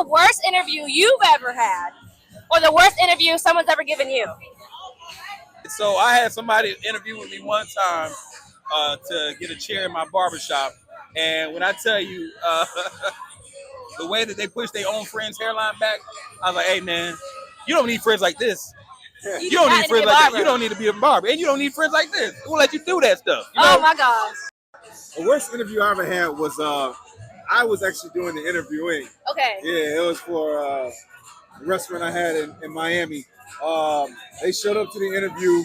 the worst interview you've ever had, or the worst interview someone's ever given you. So I had somebody interview with me one time to get a chair in my barbershop. And when I tell you the way that they push their own friend's hairline back, I was like, hey, man, you don't need friends like this. You don't need friends like that. You don't need to be a barber. And you don't need friends like this. We'll let you do that stuff. You know? Oh, my gosh. The worst interview I ever had was I was actually doing the interviewing. Okay. Yeah, it was for a restaurant I had in Miami. They showed up to the interview.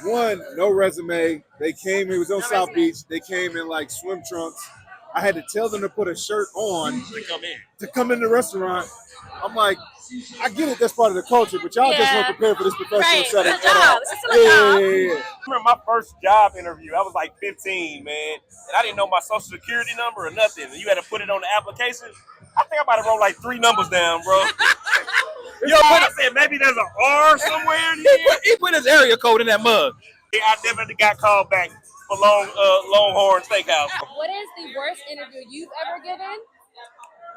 One, no resume. They came, it was on South Beach. They came in like swim trunks. I had to tell them to put a shirt on to come in the restaurant. I'm like, I get it, that's part of the culture, but y'all just weren't prepared for this professional setting. It's a job. It's still a job. I remember my first job interview. I was like 15, man, and I didn't know my social security number or nothing. And you had to put it on the application. I think I might have wrote like 3 numbers down, bro. Yo, but I said maybe there's an R somewhere in here. He put his area code in that mug. I definitely got called back for Longhorn Steakhouse. What is the worst interview you've ever given,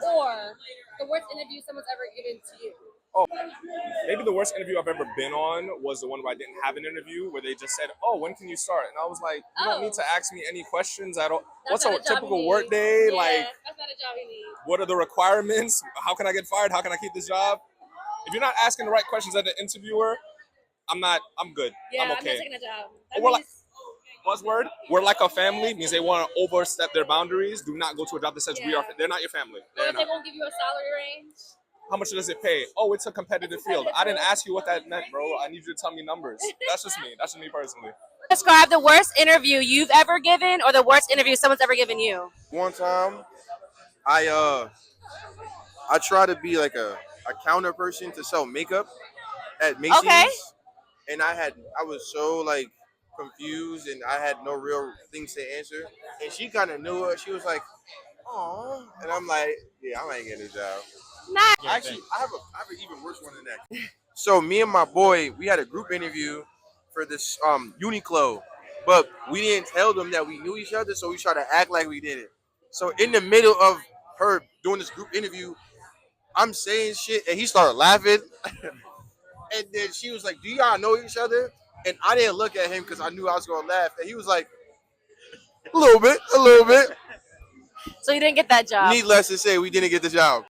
or the worst interview someone's ever given to you? Maybe the worst interview I've ever been on was the one where I didn't have an interview, where they just said, "Oh, when can you start?" And I was like, "You don't need to ask me any questions. I don't. What's a typical work day? Like, that's not a job you need. what are the requirements? How can I get fired? How can I keep this job?" If you're not asking the right questions as the interviewer, I'm good. Yeah, I'm I'm okay. not taking a job. We're like, what's word? We're like a family. Means they want to overstep their boundaries. Do not go to a job that says we are. They're not your family. But if they won't give you a salary range. How much does it pay? Oh, it's a competitive field. I didn't ask you what that meant, bro. I need you to tell me numbers. That's just me. That's just me personally. Describe the worst interview you've ever given, or the worst interview someone's ever given you. One time, I tried to be like a counter person to sell makeup at Macy's. Okay. And I was so like confused and I had no real things to answer. And she kind of knew it. She was like, "Oh," and I'm like, "Yeah, I ain't getting a job." Nice. Actually, I have an even worse one than that. So me and my boy, we had a group interview for this Uniqlo, but we didn't tell them that we knew each other, so we tried to act like we didn't. So in the middle of her doing this group interview, I'm saying shit, and he started laughing. And then she was like, "Do y'all know each other?" And I didn't look at him because I knew I was gonna laugh. And he was like, a little bit. So you didn't get that job. Needless to say, we didn't get the job.